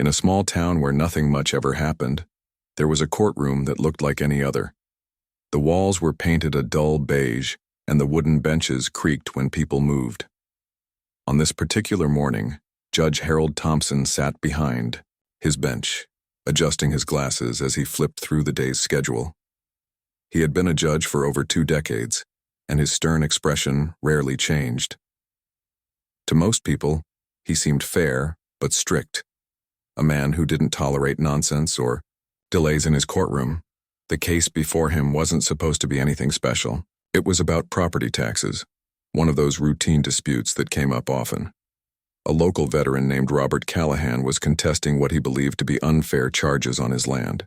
In a small town where nothing much ever happened, there was a courtroom that looked like any other. The walls were painted a dull beige, and the wooden benches creaked when people moved. On this particular morning, Judge Harold Thompson sat behind his bench, adjusting his glasses as he flipped through the day's schedule. He had been a judge for over 2 decades, and his stern expression rarely changed. To most people, he seemed fair but strict, a man who didn't tolerate nonsense or delays in his courtroom. The case before him wasn't supposed to be anything special. It was about property taxes, one of those routine disputes that came up often. A local veteran named Robert Callahan was contesting what he believed to be unfair charges on his land.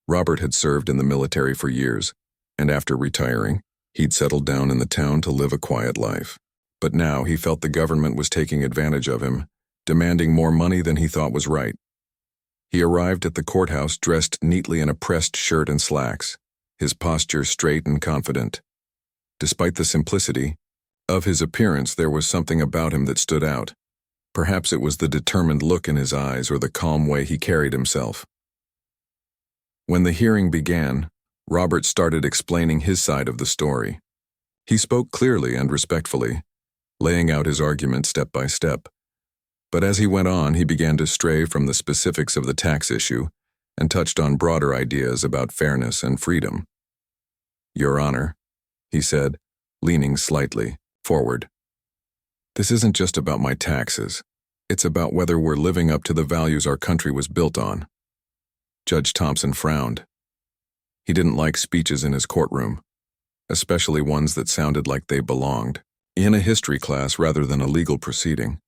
Robert had served in the military for years, and after retiring, he'd settled down in the town to live a quiet life. But now he felt the government was taking advantage of him, demanding more money than he thought was right. He arrived at the courthouse dressed neatly in a pressed shirt and slacks, his posture straight and confident. Despite the simplicity of his appearance, there was something about him that stood out. Perhaps it was the determined look in his eyes or the calm way he carried himself. When the hearing began, Robert started explaining his side of the story. He spoke clearly and respectfully, laying out his argument step by step. But as he went on, he began to stray from the specifics of the tax issue and touched on broader ideas about fairness and freedom. "Your Honor," he said, leaning slightly forward, "this isn't just about my taxes. It's about whether we're living up to the values our country was built on." Judge Thompson frowned. He didn't like speeches in his courtroom, especially ones that sounded like they belonged in a history class rather than a legal proceeding.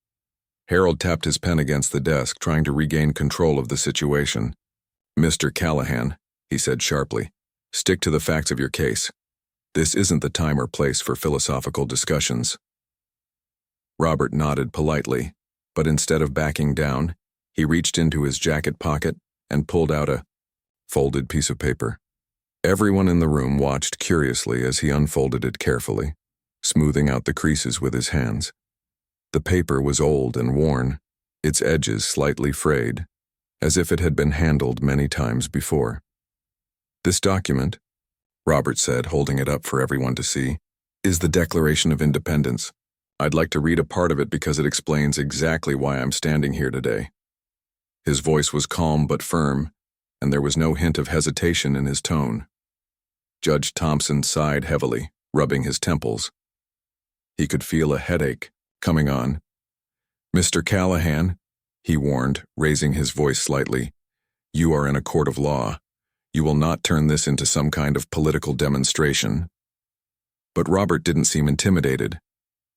Harold tapped his pen against the desk, trying to regain control of the situation. "Mr. Callahan," he said sharply, "stick to the facts of your case. This isn't the time or place for philosophical discussions." Robert nodded politely, but instead of backing down, he reached into his jacket pocket and pulled out a folded piece of paper. Everyone in the room watched curiously as he unfolded it carefully, smoothing out the creases with his hands. The paper was old and worn, its edges slightly frayed, as if it had been handled many times before. "This document," Robert said, holding it up for everyone to see, "is the Declaration of Independence. I'd like to read a part of it because it explains exactly why I'm standing here today." His voice was calm but firm, and there was no hint of hesitation in his tone. Judge Thompson sighed heavily, rubbing his temples. He could feel a headache coming on. "Mr. Callahan," he warned, raising his voice slightly, "you are in a court of law. You will not turn this into some kind of political demonstration." But Robert didn't seem intimidated.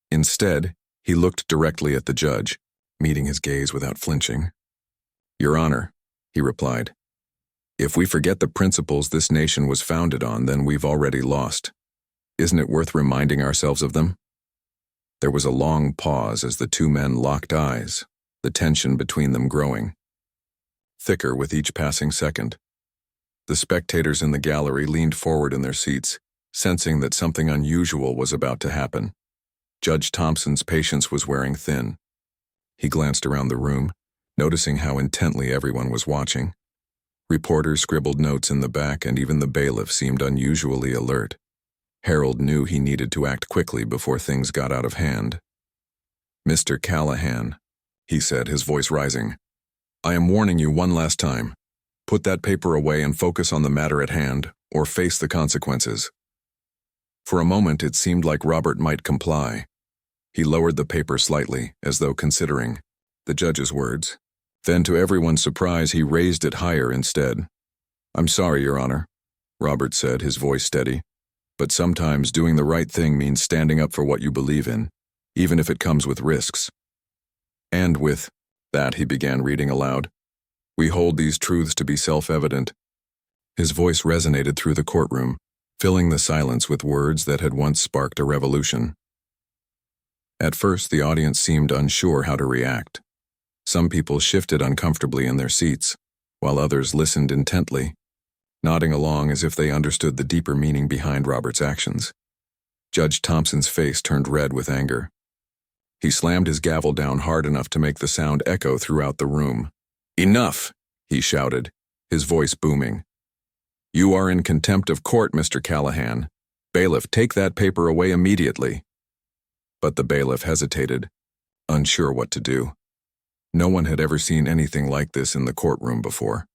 Instead, he looked directly at the judge, meeting his gaze without flinching. "Your Honor," he replied, "if we forget the principles this nation was founded on, then we've already lost. Isn't it worth reminding ourselves of them?" There was a long pause as the two men locked eyes, the tension between them growing, thicker with each passing second. The spectators in the gallery leaned forward in their seats, sensing that something unusual was about to happen. Judge Thompson's patience was wearing thin. He glanced around the room, noticing how intently everyone was watching. Reporters scribbled notes in the back, and even the bailiff seemed unusually alert. Harold knew he needed to act quickly before things got out of hand. "Mr. Callahan," he said, his voice rising, "I am warning you one last time. Put that paper away and focus on the matter at hand, or face the consequences." For a moment it seemed like Robert might comply. He lowered the paper slightly, as though considering the judge's words. Then, to everyone's surprise, he raised it higher instead. "I'm sorry, Your Honor," Robert said, his voice steady, "but sometimes doing the right thing means standing up for what you believe in, even if it comes with risks." And with that, he began reading aloud. "We hold these truths to be self-evident." His voice resonated through the courtroom, filling the silence with words that had once sparked a revolution. At first, the audience seemed unsure how to react. Some people shifted uncomfortably in their seats, while others listened intently, nodding along as if they understood the deeper meaning behind Robert's actions. Judge Thompson's face turned red with anger. He slammed his gavel down hard enough to make the sound echo throughout the room. "Enough," he shouted, his voice booming. "You are in contempt of court, Mr. Callahan. Bailiff, take that paper away immediately." But the bailiff hesitated, unsure what to do. No one had ever seen anything like this in the courtroom before.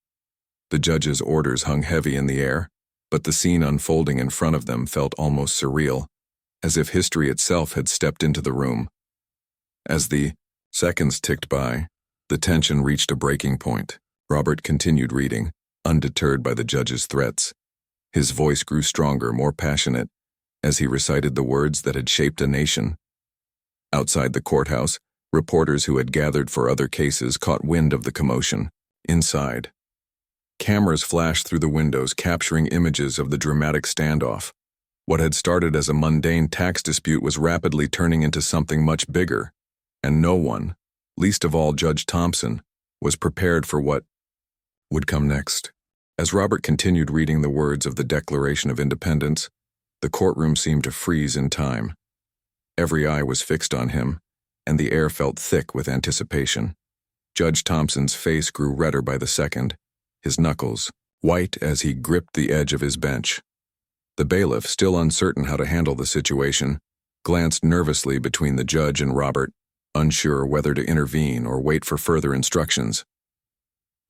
The judge's orders hung heavy in the air, but the scene unfolding in front of them felt almost surreal, as if history itself had stepped into the room. As the seconds ticked by, the tension reached a breaking point. Robert continued reading, undeterred by the judge's threats. His voice grew stronger, more passionate, as he recited the words that had shaped a nation. Outside the courthouse, reporters who had gathered for other cases caught wind of the commotion. Inside, cameras flashed through the windows, capturing images of the dramatic standoff. What had started as a mundane tax dispute was rapidly turning into something much bigger, and no one, least of all Judge Thompson, was prepared for what would come next. As Robert continued reading the words of the Declaration of Independence, the courtroom seemed to freeze in time. Every eye was fixed on him, and the air felt thick with anticipation. Judge Thompson's face grew redder by the second, his knuckles white as he gripped the edge of his bench. The bailiff, still uncertain how to handle the situation, glanced nervously between the judge and Robert, unsure whether to intervene or wait for further instructions.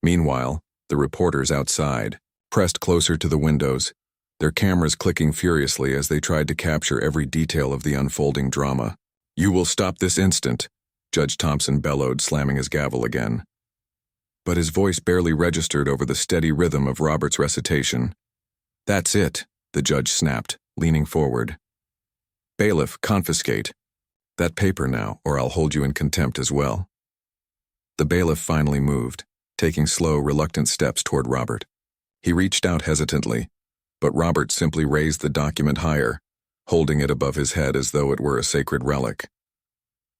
Meanwhile, the reporters outside pressed closer to the windows, their cameras clicking furiously as they tried to capture every detail of the unfolding drama. "You will stop this instant," Judge Thompson bellowed, slamming his gavel again. But his voice barely registered over the steady rhythm of Robert's recitation. "That's it," the judge snapped, leaning forward. "Bailiff, confiscate that paper now, or I'll hold you in contempt as well." The bailiff finally moved, taking slow, reluctant steps toward Robert. He reached out hesitantly, but Robert simply raised the document higher, holding it above his head as though it were a sacred relic.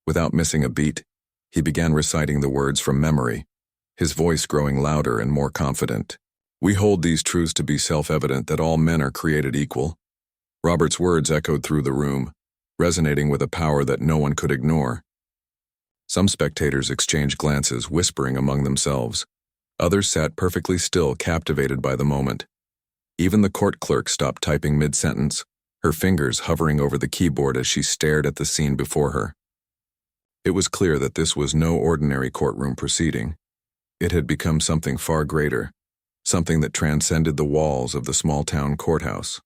Without missing a beat, he began reciting the words from memory, his voice growing louder and more confident. "We hold these truths to be self-evident that all men are created equal." Robert's words echoed through the room, resonating with a power that no one could ignore. Some spectators exchanged glances, whispering among themselves. Others sat perfectly still, captivated by the moment. Even the court clerk stopped typing mid-sentence, her fingers hovering over the keyboard as she stared at the scene before her. It was clear that this was no ordinary courtroom proceeding. It had become something far greater, something that transcended the walls of the small-town courthouse.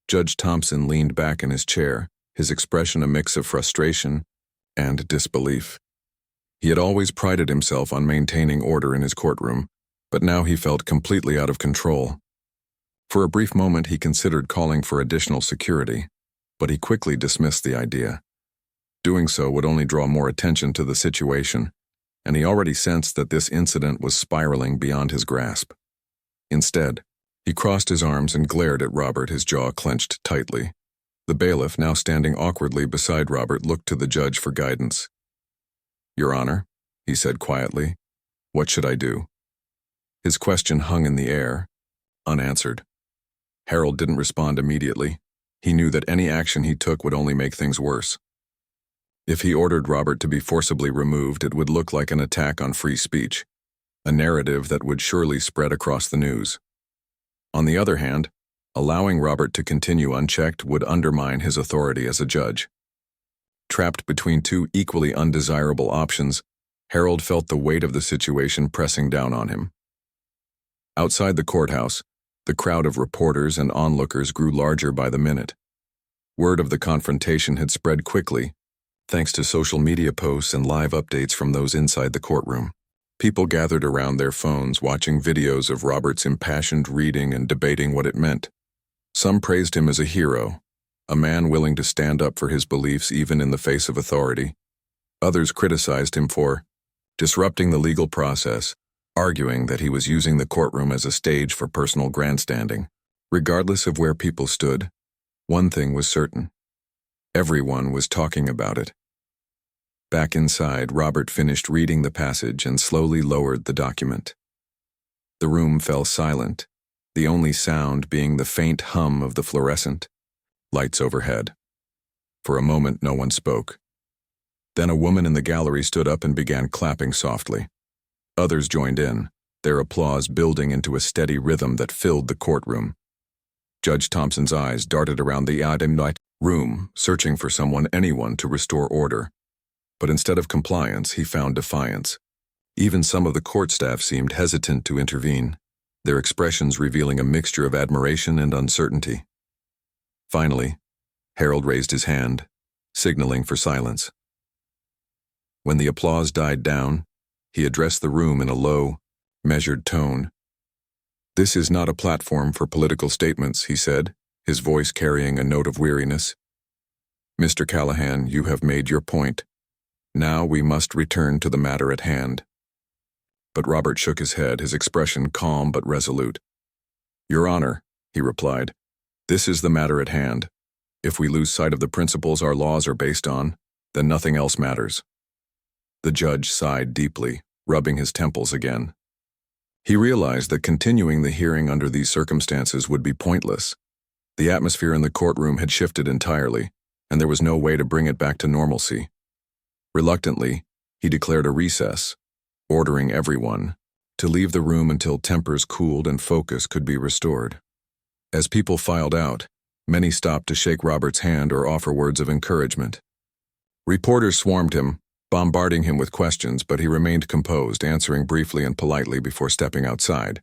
Judge Thompson leaned back in his chair, his expression a mix of frustration and disbelief. He had always prided himself on maintaining order in his courtroom, but now he felt completely out of control. For a brief moment he considered calling for additional security, but he quickly dismissed the idea. Doing so would only draw more attention to the situation, and he already sensed that this incident was spiraling beyond his grasp. Instead, he crossed his arms and glared at Robert, his jaw clenched tightly. The bailiff, now standing awkwardly beside Robert, looked to the judge for guidance. "Your Honor," he said quietly, "what should I do?" His question hung in the air, unanswered. Harold didn't respond immediately. He knew that any action he took would only make things worse. If he ordered Robert to be forcibly removed, it would look like an attack on free speech, a narrative that would surely spread across the news. On the other hand, allowing Robert to continue unchecked would undermine his authority as a judge. Trapped between two equally undesirable options, Harold felt the weight of the situation pressing down on him. Outside the courthouse, the crowd of reporters and onlookers grew larger by the minute. Word of the confrontation had spread quickly, thanks to social media posts and live updates from those inside the courtroom. People gathered around their phones, watching videos of Robert's impassioned reading and debating what it meant. Some praised him as a hero, a man willing to stand up for his beliefs even in the face of authority. Others criticized him for disrupting the legal process, arguing that he was using the courtroom as a stage for personal grandstanding. Regardless of where people stood, one thing was certain. Everyone was talking about it. Back inside, Robert finished reading the passage and slowly lowered the document. The room fell silent, the only sound being the faint hum of the fluorescent lights overhead. For a moment, no one spoke. Then a woman in the gallery stood up and began clapping softly. Others joined in, their applause building into a steady rhythm that filled the courtroom. Judge Thompson's eyes darted around the night room, searching for anyone to restore order. But instead of compliance, he found defiance. Even some of the court staff seemed hesitant to intervene, their expressions revealing a mixture of admiration and uncertainty. Finally, Harold raised his hand, signaling for silence. When the applause died down, he addressed the room in a low, measured tone. "This is not a platform for political statements," he said, his voice carrying a note of weariness. "Mr. Callahan, you have made your point. Now we must return to the matter at hand." But Robert shook his head, his expression calm but resolute. "Your Honor," he replied, "this is the matter at hand. If we lose sight of the principles our laws are based on, then nothing else matters." The judge sighed deeply, rubbing his temples again. He realized that continuing the hearing under these circumstances would be pointless. The atmosphere in the courtroom had shifted entirely, and there was no way to bring it back to normalcy. Reluctantly, he declared a recess, ordering everyone to leave the room until tempers cooled and focus could be restored. As people filed out, many stopped to shake Robert's hand or offer words of encouragement. Reporters swarmed him, bombarding him with questions, but he remained composed, answering briefly and politely before stepping outside.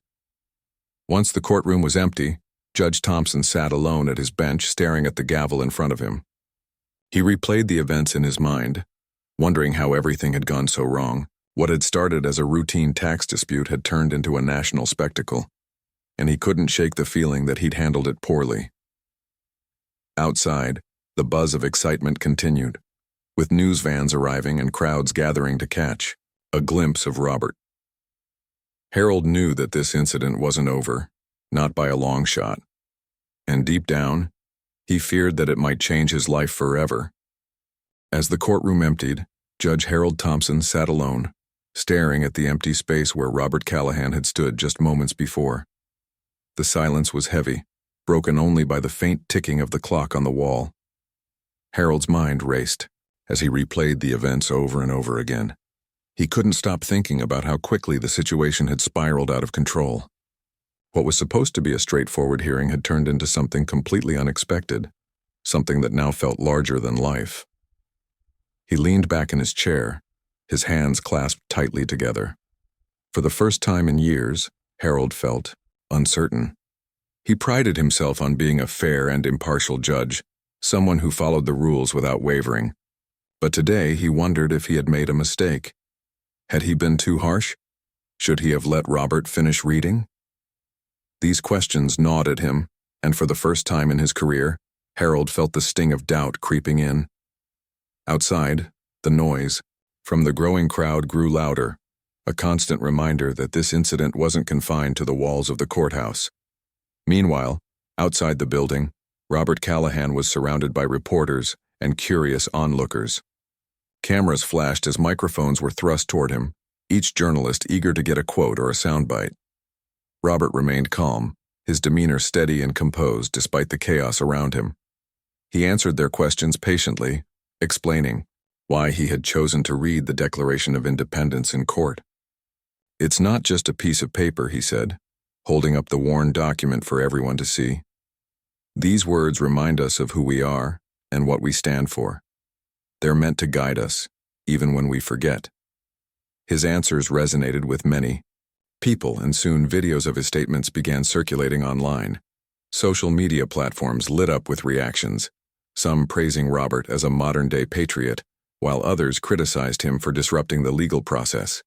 Once the courtroom was empty, Judge Thompson sat alone at his bench, staring at the gavel in front of him. He replayed the events in his mind, wondering how everything had gone so wrong. What had started as a routine tax dispute had turned into a national spectacle, and he couldn't shake the feeling that he'd handled it poorly. Outside, the buzz of excitement continued, with news vans arriving and crowds gathering to catch a glimpse of Robert. Harold knew that this incident wasn't over, not by a long shot, and deep down, he feared that it might change his life forever. As the courtroom emptied, Judge Harold Thompson sat alone, staring at the empty space where Robert Callahan had stood just moments before. The silence was heavy, broken only by the faint ticking of the clock on the wall. Harold's mind raced as he replayed the events over and over again. He couldn't stop thinking about how quickly the situation had spiraled out of control. What was supposed to be a straightforward hearing had turned into something completely unexpected, something that now felt larger than life. He leaned back in his chair, his hands clasped tightly together. For the first time in years, Harold felt uncertain. He prided himself on being a fair and impartial judge, someone who followed the rules without wavering. But today he wondered if he had made a mistake. Had he been too harsh? Should he have let Robert finish reading? These questions gnawed at him, and for the first time in his career, Harold felt the sting of doubt creeping in. Outside, the noise from the growing crowd grew louder, a constant reminder that this incident wasn't confined to the walls of the courthouse. Meanwhile, outside the building, Robert Callahan was surrounded by reporters and curious onlookers. Cameras flashed as microphones were thrust toward him, each journalist eager to get a quote or a soundbite. Robert remained calm, his demeanor steady and composed despite the chaos around him. He answered their questions patiently, explaining why he had chosen to read the Declaration of Independence in court. "It's not just a piece of paper," he said, holding up the worn document for everyone to see. "These words remind us of who we are and what we stand for. They're meant to guide us, even when we forget." His answers resonated with many people, and soon videos of his statements began circulating online. Social media platforms lit up with reactions, some praising Robert as a modern-day patriot, while others criticized him for disrupting the legal process.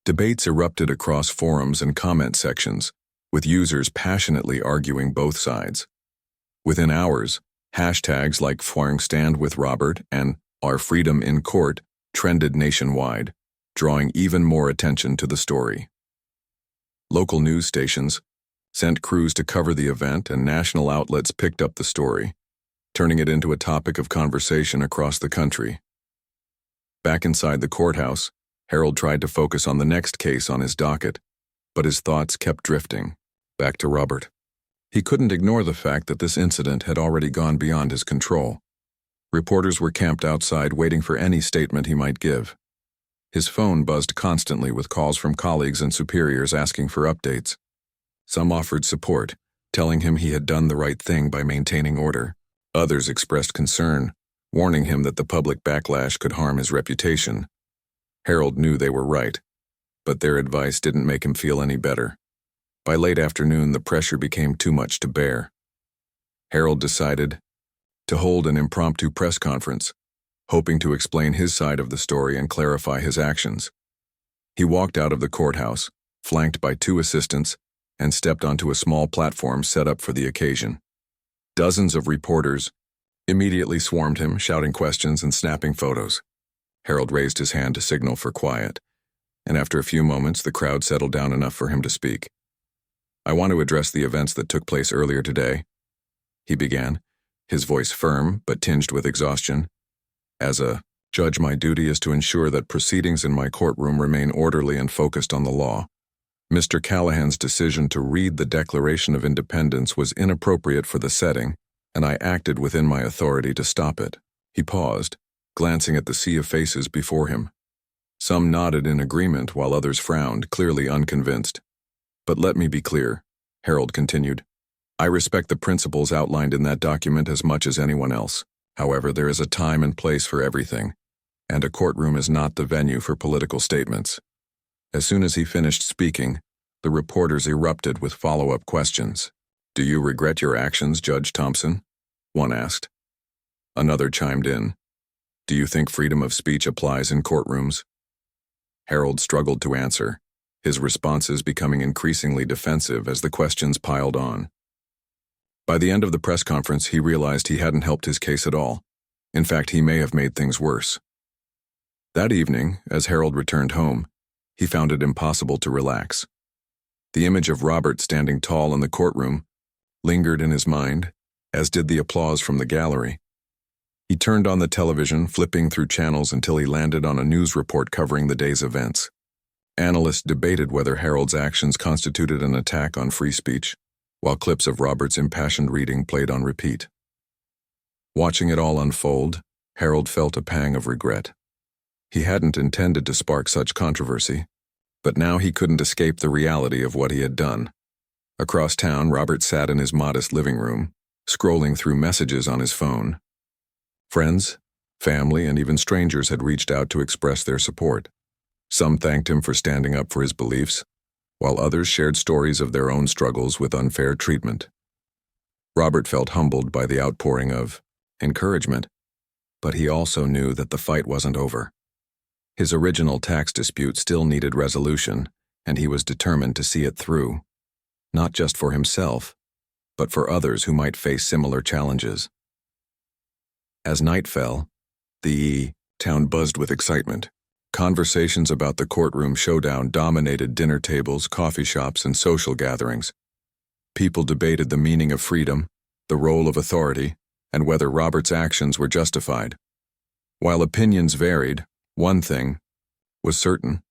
Debates erupted across forums and comment sections, with users passionately arguing both sides. Within hours, hashtags like #ForingStandWithRobert and "Our Freedom in Court" trended nationwide, drawing even more attention to the story. Local news stations sent crews to cover the event, and national outlets picked up the story, turning it into a topic of conversation across the country. Back inside the courthouse, Harold tried to focus on the next case on his docket, but his thoughts kept drifting back to Robert. He couldn't ignore the fact that this incident had already gone beyond his control. Reporters were camped outside waiting for any statement he might give. His phone buzzed constantly with calls from colleagues and superiors asking for updates. Some offered support, telling him he had done the right thing by maintaining order. Others expressed concern, warning him that the public backlash could harm his reputation. Harold knew they were right, but their advice didn't make him feel any better. By late afternoon, the pressure became too much to bear. Harold decided to hold an impromptu press conference, hoping to explain his side of the story and clarify his actions. He walked out of the courthouse, flanked by 2 assistants, and stepped onto a small platform set up for the occasion. Dozens of reporters immediately swarmed him, shouting questions and snapping photos. Harold raised his hand to signal for quiet, and after a few moments, the crowd settled down enough for him to speak. "I want to address the events that took place earlier today," he began, his voice firm but tinged with exhaustion. "As a judge, my duty is to ensure that proceedings in my courtroom remain orderly and focused on the law. Mr. Callahan's decision to read the Declaration of Independence was inappropriate for the setting, and I acted within my authority to stop it." He paused, glancing at the sea of faces before him. Some nodded in agreement while others frowned, clearly unconvinced. "But let me be clear," Harold continued. "I respect the principles outlined in that document as much as anyone else. However, there is a time and place for everything, and a courtroom is not the venue for political statements." As soon as he finished speaking, the reporters erupted with follow-up questions. "Do you regret your actions, Judge Thompson?" one asked. Another chimed in. "Do you think freedom of speech applies in courtrooms?" Harold struggled to answer, his responses becoming increasingly defensive as the questions piled on. By the end of the press conference, he realized he hadn't helped his case at all. In fact, he may have made things worse. That evening, as Harold returned home, he found it impossible to relax. The image of Robert standing tall in the courtroom lingered in his mind, as did the applause from the gallery. He turned on the television, flipping through channels until he landed on a news report covering the day's events. Analysts debated whether Harold's actions constituted an attack on free speech, while clips of Robert's impassioned reading played on repeat. Watching it all unfold, Harold felt a pang of regret. He hadn't intended to spark such controversy, but now he couldn't escape the reality of what he had done. Across town, Robert sat in his modest living room, scrolling through messages on his phone. Friends, family, and even strangers had reached out to express their support. Some thanked him for standing up for his beliefs, while others shared stories of their own struggles with unfair treatment. Robert felt humbled by the outpouring of encouragement, but he also knew that the fight wasn't over. His original tax dispute still needed resolution, and he was determined to see it through, not just for himself, but for others who might face similar challenges. As night fell, the town buzzed with excitement. Conversations about the courtroom showdown dominated dinner tables, coffee shops, and social gatherings. People debated the meaning of freedom, the role of authority, and whether Robert's actions were justified. While opinions varied, one thing was certain.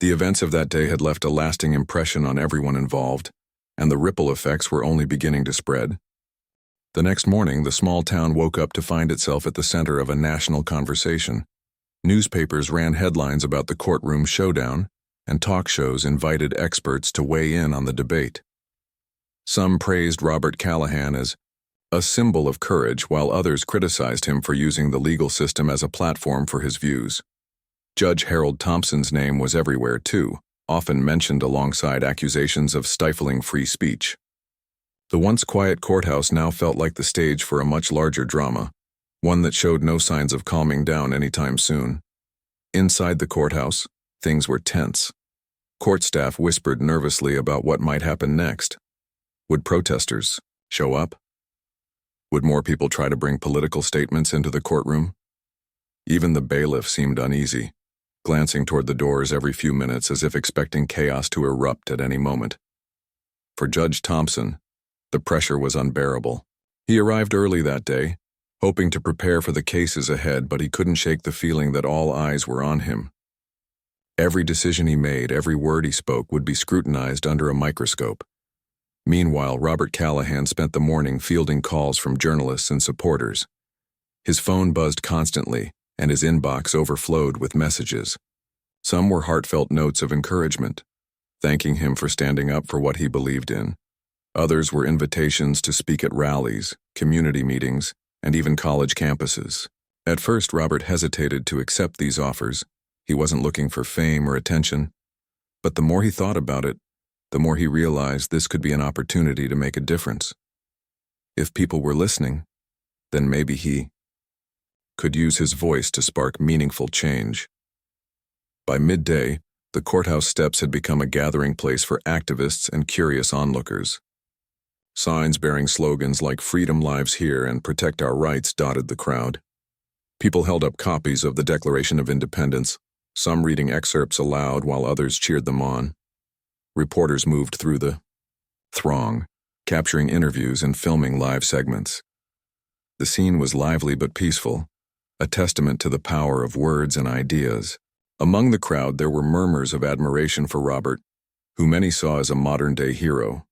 The events of that day had left a lasting impression on everyone involved, and the ripple effects were only beginning to spread. The next morning, the small town woke up to find itself at the center of a national conversation. Newspapers ran headlines about the courtroom showdown, and talk shows invited experts to weigh in on the debate. Some praised Robert Callahan as a symbol of courage, while others criticized him for using the legal system as a platform for his views. Judge Harold Thompson's name was everywhere, too, often mentioned alongside accusations of stifling free speech. The once quiet courthouse now felt like the stage for a much larger drama, one that showed no signs of calming down anytime soon. Inside the courthouse, things were tense. Court staff whispered nervously about what might happen next. Would protesters show up? Would more people try to bring political statements into the courtroom? Even the bailiff seemed uneasy, glancing toward the doors every few minutes as if expecting chaos to erupt at any moment. For Judge Thompson, the pressure was unbearable. He arrived early that day, hoping to prepare for the cases ahead, but he couldn't shake the feeling that all eyes were on him. Every decision he made, every word he spoke would be scrutinized under a microscope. Meanwhile, Robert Callahan spent the morning fielding calls from journalists and supporters. His phone buzzed constantly, and his inbox overflowed with messages. Some were heartfelt notes of encouragement, thanking him for standing up for what he believed in. Others were invitations to speak at rallies, community meetings, and even college campuses. At first, Robert hesitated to accept these offers. He wasn't looking for fame or attention, but the more he thought about it, the more he realized this could be an opportunity to make a difference. If people were listening, then maybe he could use his voice to spark meaningful change. By midday, the courthouse steps had become a gathering place for activists and curious onlookers. Signs bearing slogans like "Freedom Lives Here" and "Protect Our Rights" dotted the crowd. People held up copies of the Declaration of Independence, some reading excerpts aloud while others cheered them on. Reporters moved through the throng, capturing interviews and filming live segments. The scene was lively but peaceful, a testament to the power of words and ideas. Among the crowd there were murmurs of admiration for Robert, who many saw as a modern-day hero.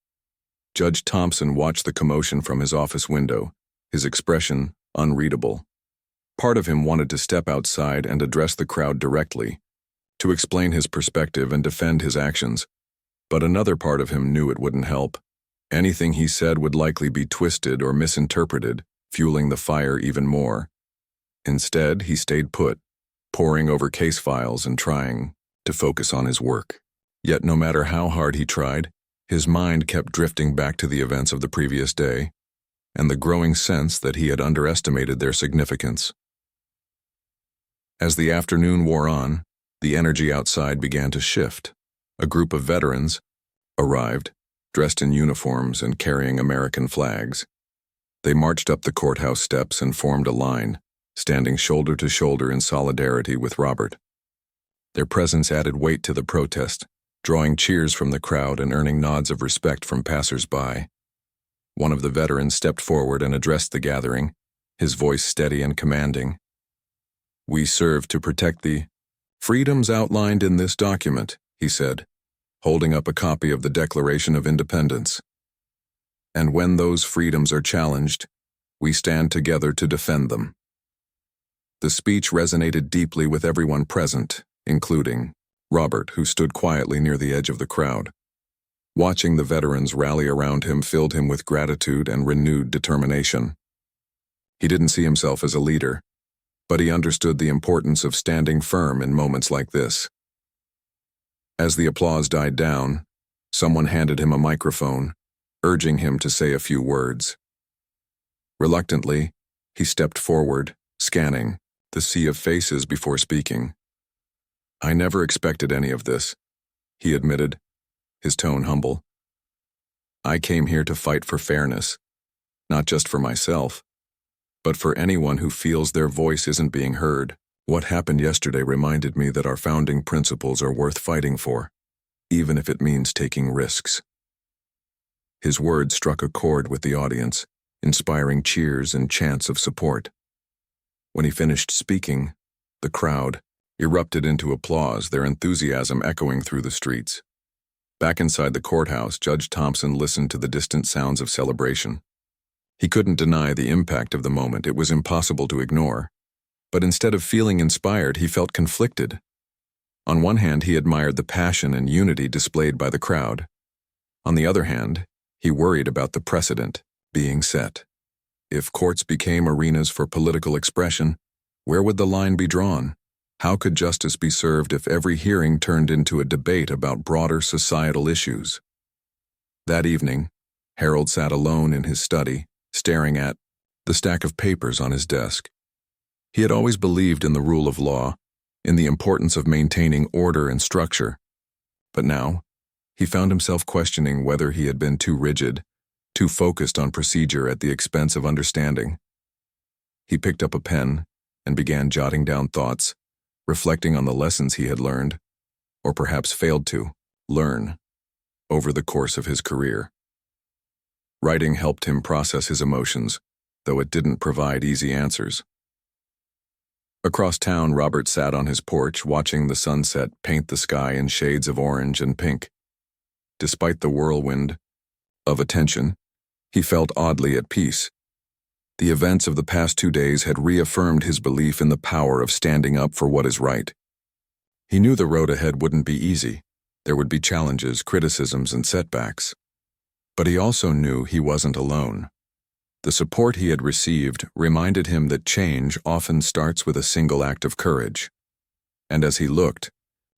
Judge Thompson watched the commotion from his office window, his expression unreadable. Part of him wanted to step outside and address the crowd directly, to explain his perspective and defend his actions, but another part of him knew it wouldn't help. Anything he said would likely be twisted or misinterpreted, fueling the fire even more. Instead, he stayed put, poring over case files and trying to focus on his work. Yet no matter how hard he tried, his mind kept drifting back to the events of the previous day, and the growing sense that he had underestimated their significance. As the afternoon wore on, the energy outside began to shift. A group of veterans arrived, dressed in uniforms and carrying American flags. They marched up the courthouse steps and formed a line, standing shoulder to shoulder in solidarity with Robert. Their presence added weight to the protest, drawing cheers from the crowd and earning nods of respect from passers-by. One of the veterans stepped forward and addressed the gathering, his voice steady and commanding. "We serve to protect the freedoms outlined in this document," he said, holding up a copy of the Declaration of Independence. "And when those freedoms are challenged, we stand together to defend them." The speech resonated deeply with everyone present, including Robert, who stood quietly near the edge of the crowd. Watching the veterans rally around him filled him with gratitude and renewed determination. He didn't see himself as a leader, but he understood the importance of standing firm in moments like this. As the applause died down, someone handed him a microphone, urging him to say a few words. Reluctantly, he stepped forward, scanning the sea of faces before speaking. "I never expected any of this," he admitted, his tone humble. "I came here to fight for fairness, not just for myself, but for anyone who feels their voice isn't being heard. What happened yesterday reminded me that our founding principles are worth fighting for, even if it means taking risks." His words struck a chord with the audience, inspiring cheers and chants of support. When he finished speaking, the crowd erupted into applause, their enthusiasm echoing through the streets. Back inside the courthouse, Judge Thompson listened to the distant sounds of celebration. He couldn't deny the impact of the moment. It was impossible to ignore. But instead of feeling inspired, he felt conflicted. On one hand, he admired the passion and unity displayed by the crowd. On the other hand, he worried about the precedent being set. If courts became arenas for political expression, where would the line be drawn? How could justice be served if every hearing turned into a debate about broader societal issues? That evening, Harold sat alone in his study, staring at the stack of papers on his desk. He had always believed in the rule of law, in the importance of maintaining order and structure. But now, he found himself questioning whether he had been too rigid, too focused on procedure at the expense of understanding. He picked up a pen and began jotting down thoughts, reflecting on the lessons he had learned, or perhaps failed to learn, over the course of his career. Writing helped him process his emotions, though it didn't provide easy answers. Across town, Robert sat on his porch watching the sunset paint the sky in shades of orange and pink. Despite the whirlwind of attention, he felt oddly at peace. The events of the past 2 days had reaffirmed his belief in the power of standing up for what is right. He knew the road ahead wouldn't be easy. There would be challenges, criticisms, and setbacks. But he also knew he wasn't alone. The support he had received reminded him that change often starts with a single act of courage. And as he looked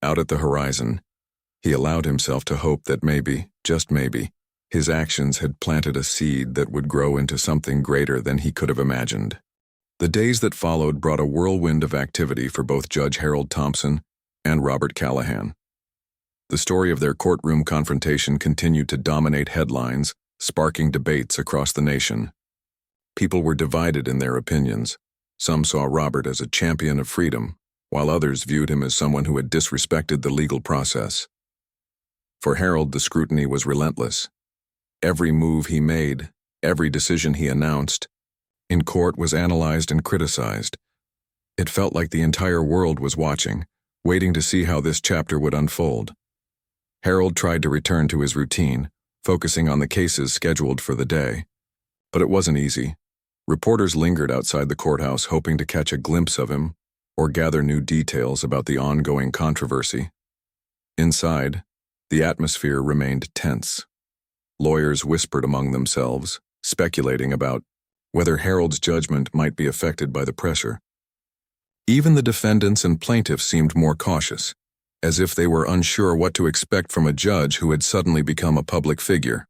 out at the horizon, he allowed himself to hope that maybe, just maybe, his actions had planted a seed that would grow into something greater than he could have imagined. The days that followed brought a whirlwind of activity for both Judge Harold Thompson and Robert Callahan. The story of their courtroom confrontation continued to dominate headlines, sparking debates across the nation. People were divided in their opinions. Some saw Robert as a champion of freedom, while others viewed him as someone who had disrespected the legal process. For Harold, the scrutiny was relentless. Every move he made, every decision he announced, in court was analyzed and criticized. It felt like the entire world was watching, waiting to see how this chapter would unfold. Harold tried to return to his routine, focusing on the cases scheduled for the day. But it wasn't easy. Reporters lingered outside the courthouse hoping to catch a glimpse of him or gather new details about the ongoing controversy. Inside, the atmosphere remained tense. Lawyers whispered among themselves, speculating about whether Harold's judgment might be affected by the pressure. Even the defendants and plaintiffs seemed more cautious, as if they were unsure what to expect from a judge who had suddenly become a public figure.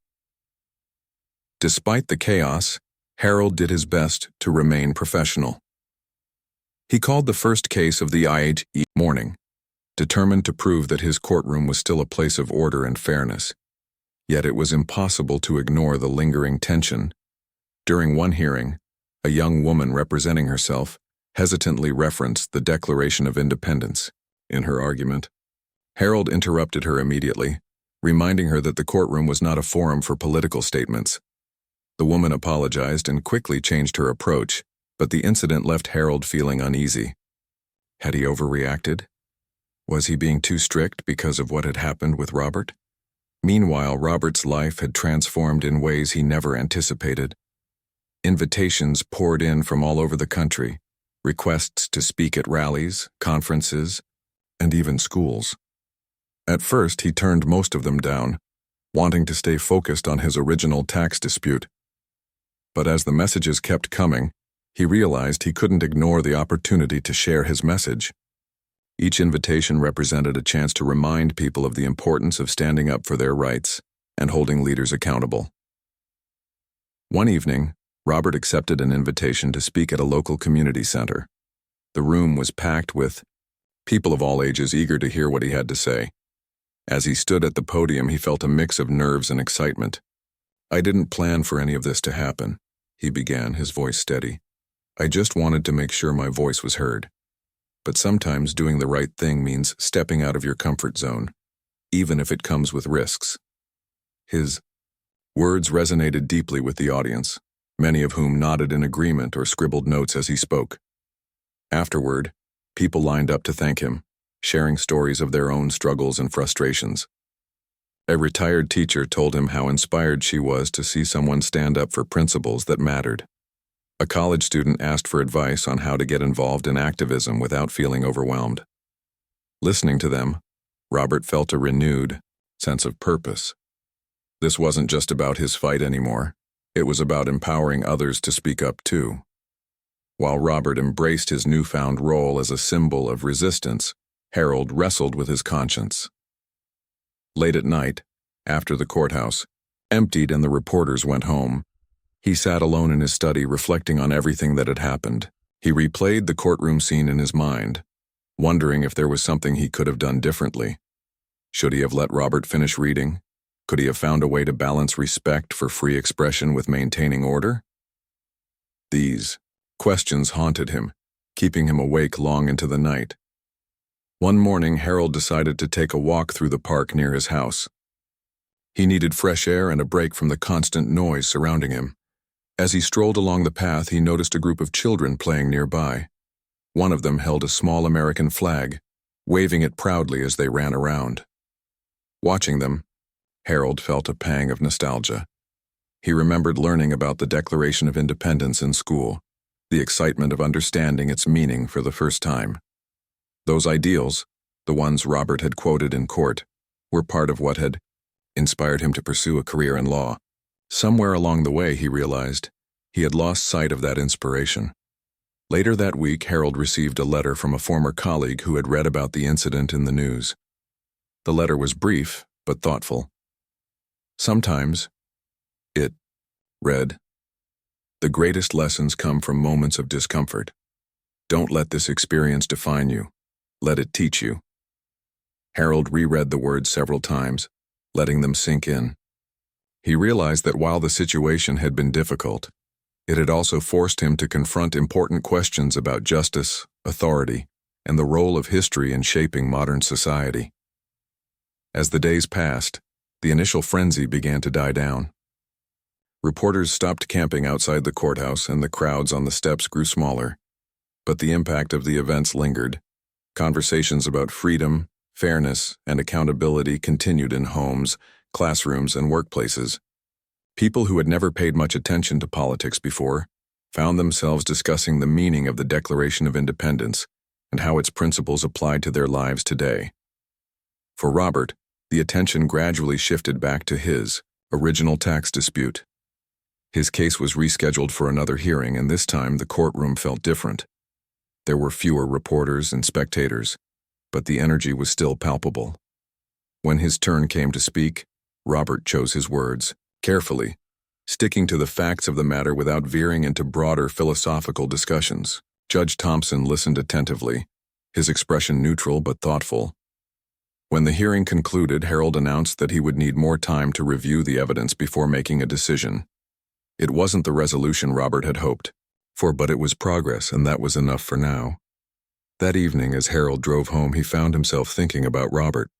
Despite the chaos, Harold did his best to remain professional. He called the first case of the IHE morning, determined to prove that his courtroom was still a place of order and fairness. Yet it was impossible to ignore the lingering tension. During one hearing, a young woman representing herself hesitantly referenced the Declaration of Independence in her argument. Harold interrupted her immediately, reminding her that the courtroom was not a forum for political statements. The woman apologized and quickly changed her approach, but the incident left Harold feeling uneasy. Had he overreacted? Was he being too strict because of what had happened with Robert? Meanwhile, Robert's life had transformed in ways he never anticipated. Invitations poured in from all over the country, requests to speak at rallies, conferences, and even schools. At first, he turned most of them down, wanting to stay focused on his original tax dispute. But as the messages kept coming, he realized he couldn't ignore the opportunity to share his message. Each invitation represented a chance to remind people of the importance of standing up for their rights and holding leaders accountable. One evening, Robert accepted an invitation to speak at a local community center. The room was packed with people of all ages eager to hear what he had to say. As he stood at the podium, he felt a mix of nerves and excitement. "I didn't plan for any of this to happen," he began, his voice steady. "I just wanted to make sure my voice was heard. But sometimes doing the right thing means stepping out of your comfort zone, even if it comes with risks." His words resonated deeply with the audience, many of whom nodded in agreement or scribbled notes as he spoke. Afterward, people lined up to thank him, sharing stories of their own struggles and frustrations. A retired teacher told him how inspired she was to see someone stand up for principles that mattered. A college student asked for advice on how to get involved in activism without feeling overwhelmed. Listening to them, Robert felt a renewed sense of purpose. This wasn't just about his fight anymore. It was about empowering others to speak up too. While Robert embraced his newfound role as a symbol of resistance, Harold wrestled with his conscience. Late at night, after the courthouse emptied and the reporters went home, he sat alone in his study reflecting on everything that had happened. He replayed the courtroom scene in his mind, wondering if there was something he could have done differently. Should he have let Robert finish reading? Could he have found a way to balance respect for free expression with maintaining order? These questions haunted him, keeping him awake long into the night. One morning, Harold decided to take a walk through the park near his house. He needed fresh air and a break from the constant noise surrounding him. As he strolled along the path, he noticed a group of children playing nearby. One of them held a small American flag, waving it proudly as they ran around. Watching them, Harold felt a pang of nostalgia. He remembered learning about the Declaration of Independence in school, the excitement of understanding its meaning for the first time. Those ideals, the ones Robert had quoted in court, were part of what had inspired him to pursue a career in law. Somewhere along the way, he realized, he had lost sight of that inspiration. Later that week, Harold received a letter from a former colleague who had read about the incident in the news. The letter was brief, but thoughtful. Sometimes, it read, "The greatest lessons come from moments of discomfort. Don't let this experience define you. Let it teach you." Harold reread the words several times, letting them sink in. He realized that while the situation had been difficult, it had also forced him to confront important questions about justice, authority, and the role of history in shaping modern society. As the days passed, the initial frenzy began to die down. Reporters stopped camping outside the courthouse and the crowds on the steps grew smaller. But the impact of the events lingered. Conversations about freedom, fairness, and accountability continued in homes, classrooms, and workplaces. People who had never paid much attention to politics before found themselves discussing the meaning of the Declaration of Independence and how its principles applied to their lives today. For Robert, the attention gradually shifted back to his original tax dispute. His case was rescheduled for another hearing, and this time the courtroom felt different. There were fewer reporters and spectators, but the energy was still palpable. When his turn came to speak, Robert chose his words carefully, sticking to the facts of the matter without veering into broader philosophical discussions. Judge Thompson listened attentively, his expression neutral but thoughtful. When the hearing concluded, Harold announced that he would need more time to review the evidence before making a decision. It wasn't the resolution Robert had hoped for, but it was progress, and that was enough for now. That evening, as Harold drove home, he found himself thinking about Robert.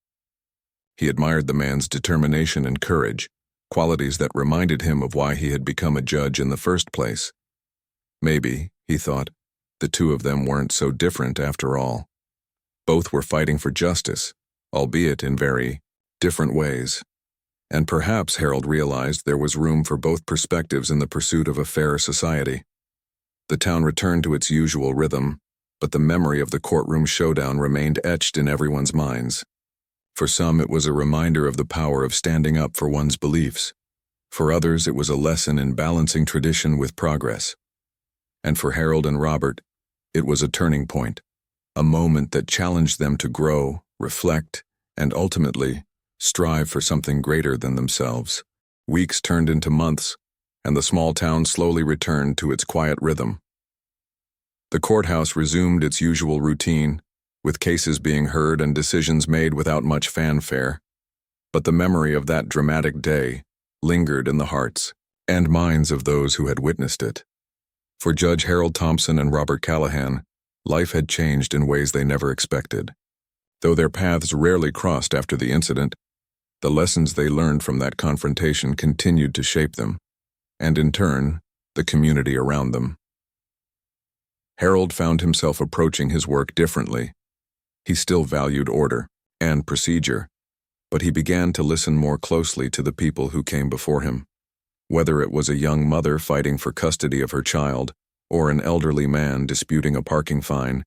He admired the man's determination and courage, qualities that reminded him of why he had become a judge in the first place. Maybe, he thought, the two of them weren't so different after all. Both were fighting for justice, albeit in very different ways. And perhaps, Harold realized, there was room for both perspectives in the pursuit of a fairer society. The town returned to its usual rhythm, but the memory of the courtroom showdown remained etched in everyone's minds. For some, it was a reminder of the power of standing up for one's beliefs. For others, it was a lesson in balancing tradition with progress. And for Harold and Robert, it was a turning point, a moment that challenged them to grow, reflect, and ultimately strive for something greater than themselves. Weeks turned into months, and the small town slowly returned to its quiet rhythm. The courthouse resumed its usual routine, with cases being heard and decisions made without much fanfare. But the memory of that dramatic day lingered in the hearts and minds of those who had witnessed it. For Judge Harold Thompson and Robert Callahan, life had changed in ways they never expected. Though their paths rarely crossed after the incident, the lessons they learned from that confrontation continued to shape them, and in turn, the community around them. Harold found himself approaching his work differently. He still valued order and procedure, but he began to listen more closely to the people who came before him. Whether it was a young mother fighting for custody of her child or an elderly man disputing a parking fine,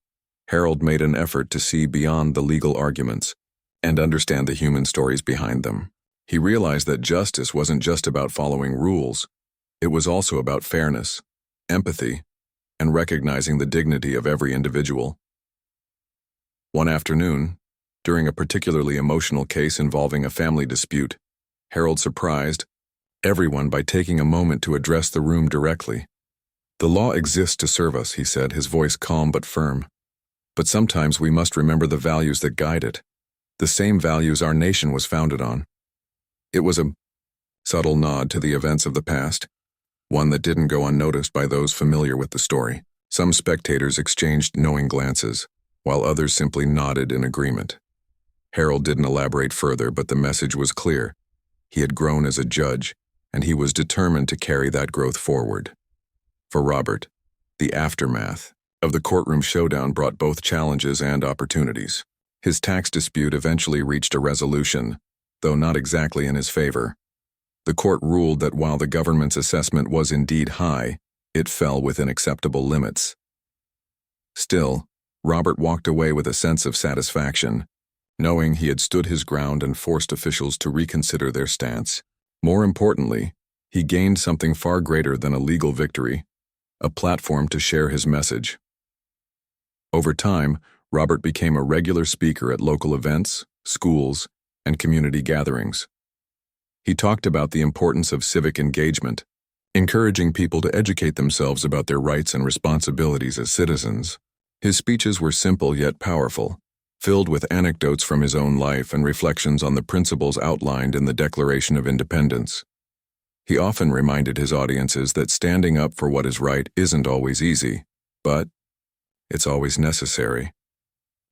Harold made an effort to see beyond the legal arguments and understand the human stories behind them. He realized that justice wasn't just about following rules. It was also about fairness, empathy, and recognizing the dignity of every individual. One afternoon, during a particularly emotional case involving a family dispute, Harold surprised everyone by taking a moment to address the room directly. "The law exists to serve us," he said, his voice calm but firm. "But sometimes we must remember the values that guide it, the same values our nation was founded on." It was a subtle nod to the events of the past, one that didn't go unnoticed by those familiar with the story. Some spectators exchanged knowing glances, while others simply nodded in agreement. Harold didn't elaborate further, but the message was clear. He had grown as a judge, and he was determined to carry that growth forward. For Robert, the aftermath of the courtroom showdown brought both challenges and opportunities. His tax dispute eventually reached a resolution, though not exactly in his favor. The court ruled that while the government's assessment was indeed high, it fell within acceptable limits. Still, Robert walked away with a sense of satisfaction. knowing he had stood his ground and forced officials to reconsider their stance. More importantly, he gained something far greater than a legal victory, a platform to share his message. Over time, Robert became a regular speaker at local events, schools, and community gatherings. He talked about the importance of civic engagement, encouraging people to educate themselves about their rights and responsibilities as citizens. His speeches were simple yet powerful, filled with anecdotes from his own life and reflections on the principles outlined in the Declaration of Independence. He often reminded his audiences that standing up for what is right isn't always easy, but it's always necessary.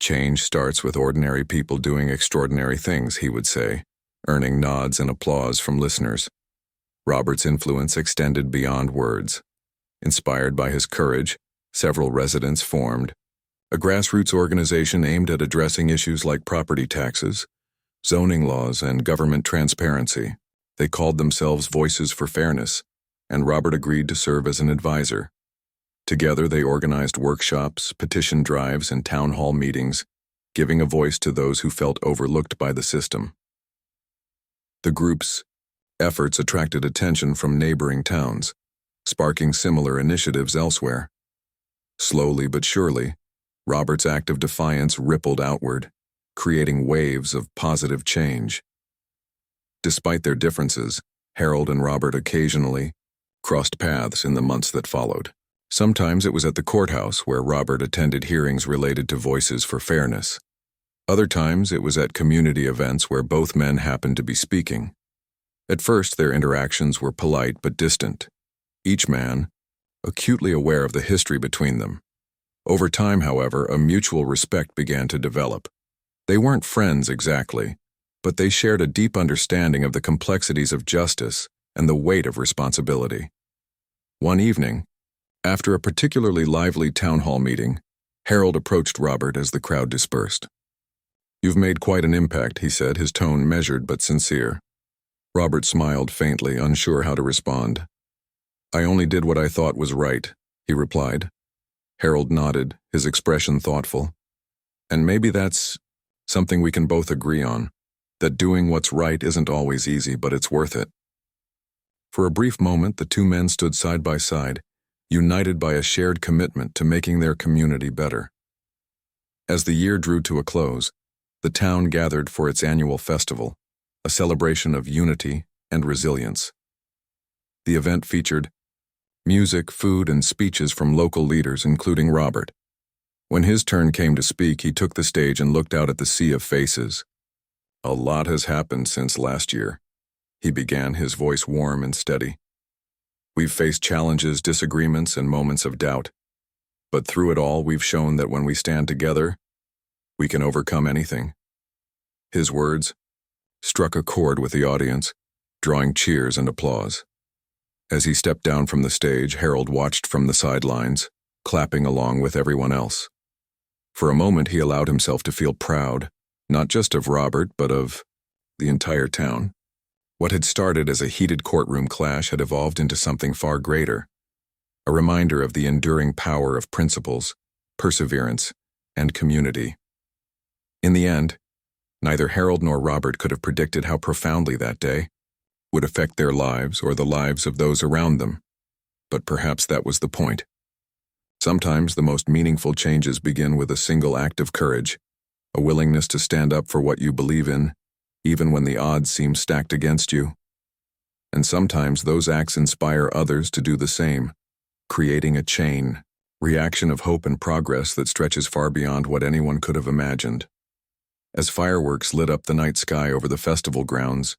Change starts with ordinary people doing extraordinary things, he would say, earning nods and applause from listeners. Robert's influence extended beyond words. Inspired by his courage, several residents formed a grassroots organization aimed at addressing issues like property taxes, zoning laws, and government transparency. They called themselves Voices for Fairness, and Robert agreed to serve as an advisor. Together they organized workshops, petition drives, and town hall meetings, giving a voice to those who felt overlooked by the system. The group's efforts attracted attention from neighboring towns, sparking similar initiatives elsewhere. Slowly but surely, Robert's act of defiance rippled outward, creating waves of positive change. Despite their differences, Harold and Robert occasionally crossed paths in the months that followed. Sometimes it was at the courthouse where Robert attended hearings related to Voices for Fairness. Other times it was at community events where both men happened to be speaking. At first their interactions were polite but distant, each man acutely aware of the history between them. Over time, however, a mutual respect began to develop. They weren't friends exactly, but they shared a deep understanding of the complexities of justice and the weight of responsibility. One evening, after a particularly lively town hall meeting, Harold approached Robert as the crowd dispersed. "You've made quite an impact," he said, his tone measured but sincere. Robert smiled faintly, unsure how to respond. "I only did what I thought was right," he replied. Harold nodded, his expression thoughtful. "And maybe that's something we can both agree on, that doing what's right isn't always easy, but it's worth it." For a brief moment, the two men stood side by side, united by a shared commitment to making their community better. As the year drew to a close, the town gathered for its annual festival, a celebration of unity and resilience. The event featured music, food, and speeches from local leaders, including Robert. When his turn came to speak, he took the stage and looked out at the sea of faces. "A lot has happened since last year," he began, his voice warm and steady. "We've faced challenges, disagreements, and moments of doubt. But through it all, we've shown that when we stand together, we can overcome anything." His words struck a chord with the audience, drawing cheers and applause. As he stepped down from the stage, Harold watched from the sidelines, clapping along with everyone else. For a moment, he allowed himself to feel proud, not just of Robert, but of the entire town. What had started as a heated courtroom clash had evolved into something far greater, a reminder of the enduring power of principles, perseverance, and community. In the end, neither Harold nor Robert could have predicted how profoundly that day would affect their lives or the lives of those around them, but perhaps that was the point. Sometimes the most meaningful changes begin with a single act of courage, a willingness to stand up for what you believe in, even when the odds seem stacked against you. And sometimes those acts inspire others to do the same, creating a chain reaction of hope and progress that stretches far beyond what anyone could have imagined. As fireworks lit up the night sky over the festival grounds,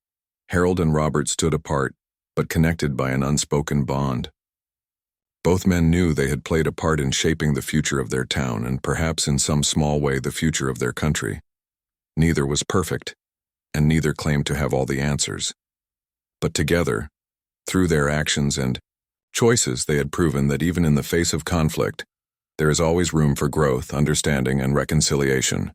Harold and Robert stood apart, but connected by an unspoken bond. Both men knew they had played a part in shaping the future of their town and perhaps in some small way the future of their country. Neither was perfect, and neither claimed to have all the answers. But together, through their actions and choices, they had proven that even in the face of conflict, there is always room for growth, understanding, and reconciliation.